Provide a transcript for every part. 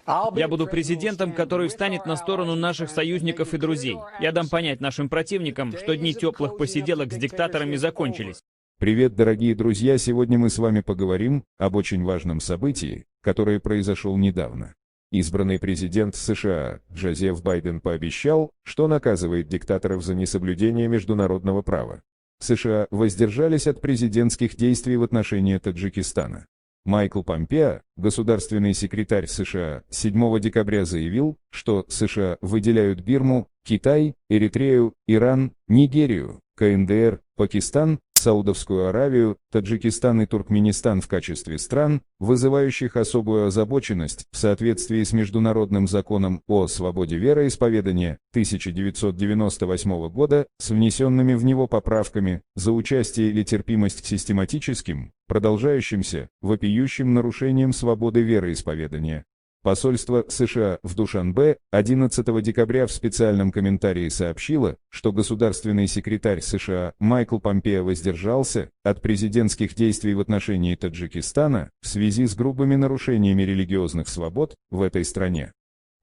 Я буду президентом, который встанет на сторону наших союзников и друзей. Я дам понять нашим противникам, что дни теплых посиделок с диктаторами закончились. Привет, дорогие друзья! Сегодня мы с вами поговорим об очень важном событии, которое произошло недавно. Избранный президент США Джозеф Байден пообещал, что наказывает диктаторов за несоблюдение международного права. США воздержались от президентских действий в отношении Таджикистана. Майкл Помпео, государственный секретарь США, 7 декабря заявил, что США выделяют Бирму, Китай, Эритрею, Иран, Нигерию, КНДР, Пакистан, Саудовскую Аравию, Таджикистан и Туркменистан в качестве стран, вызывающих особую озабоченность в соответствии с Международным законом о свободе вероисповедания 1998 года с внесенными в него поправками за участие или терпимость к систематическим, продолжающимся, вопиющим нарушениям свободы вероисповедания. Посольство США в Душанбе 11 декабря в специальном комментарии сообщило, что государственный секретарь США Майкл Помпео воздержался от президентских действий в отношении Таджикистана в связи с грубыми нарушениями религиозных свобод в этой стране.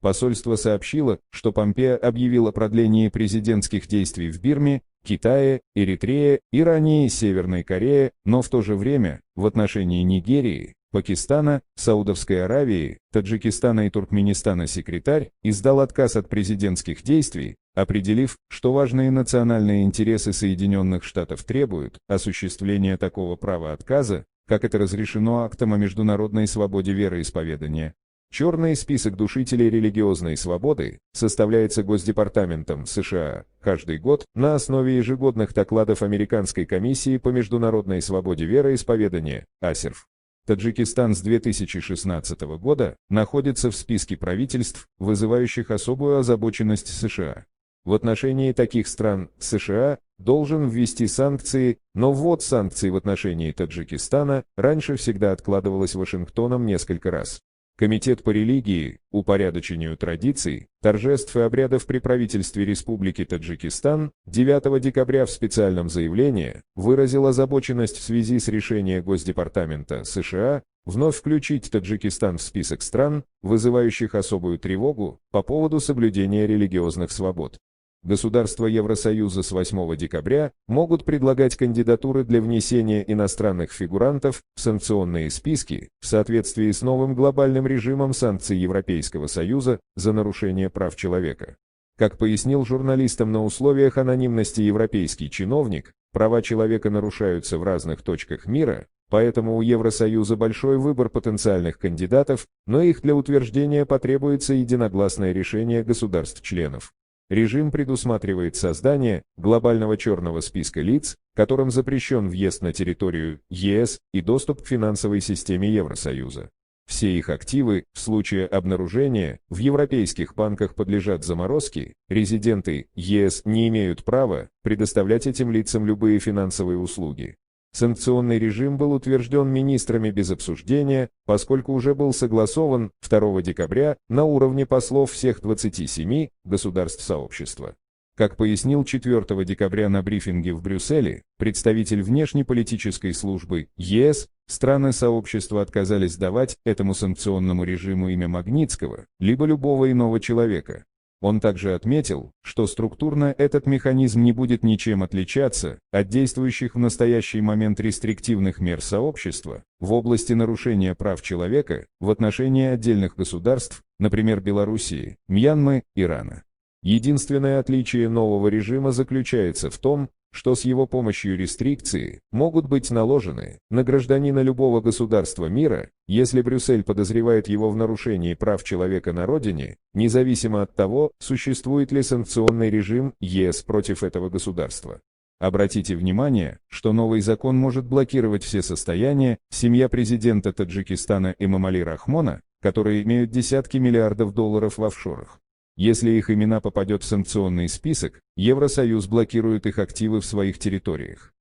Посольство сообщило, что Помпео объявил о продлении президентских действий в Бирме, Китае, Эритрее, Иране и Северной Корее, но в то же время в отношении Нигерии, Пакистана, Саудовской Аравии, Таджикистана и Туркменистана секретарь издал отказ от президентских действий, определив, что важные национальные интересы Соединенных Штатов требуют осуществления такого права отказа, как это разрешено актом о международной свободе вероисповедания. Черный список душителей религиозной свободы составляется Госдепартаментом США каждый год на основе ежегодных докладов Американской комиссии по международной свободе вероисповедания, АСЕРФ. Таджикистан с 2016 года находится в списке правительств, вызывающих особую озабоченность США. В отношении таких стран США должен ввести санкции, но ввод санкций в отношении Таджикистана раньше всегда откладывалось Вашингтоном несколько раз. Комитет по религии, упорядочению традиций, торжеств и обрядов при правительстве Республики Таджикистан 9 декабря в специальном заявлении выразил озабоченность в связи с решением Госдепартамента США вновь включить Таджикистан в список стран, вызывающих особую тревогу по поводу соблюдения религиозных свобод. Государства Евросоюза с 8 декабря могут предлагать кандидатуры для внесения иностранных фигурантов в санкционные списки в соответствии с новым глобальным режимом санкций Европейского Союза за нарушение прав человека. Как пояснил журналистам на условиях анонимности европейский чиновник, права человека нарушаются в разных точках мира, поэтому у Евросоюза большой выбор потенциальных кандидатов, но их для утверждения потребуется единогласное решение государств-членов. Режим предусматривает создание глобального черного списка лиц, которым запрещен въезд на территорию ЕС и доступ к финансовой системе Евросоюза. Все их активы, в случае обнаружения, в европейских банках подлежат заморозке, резиденты ЕС не имеют права предоставлять этим лицам любые финансовые услуги. Санкционный режим был утвержден министрами без обсуждения, поскольку уже был согласован 2 декабря на уровне послов всех 27 государств сообщества. Как пояснил 4 декабря на брифинге в Брюсселе представитель внешнеполитической службы ЕС, страны сообщества отказались давать этому санкционному режиму имя Магнитского, либо любого иного человека. Он также отметил, что структурно этот механизм не будет ничем отличаться от действующих в настоящий момент рестриктивных мер сообщества в области нарушения прав человека в отношении отдельных государств, например, Белоруссии, Мьянмы, Ирана. Единственное отличие нового режима заключается в том, что с его помощью рестрикции могут быть наложены на гражданина любого государства мира, если Брюссель подозревает его в нарушении прав человека на родине, независимо от того, существует ли санкционный режим ЕС против этого государства. Обратите внимание, что новый закон может блокировать все состояния семья президента Таджикистана Эмомали Рахмона, которые имеют десятки миллиардов долларов в офшорах. Если их имена попадет в санкционный список, Евросоюз блокирует их активы в своих территориях.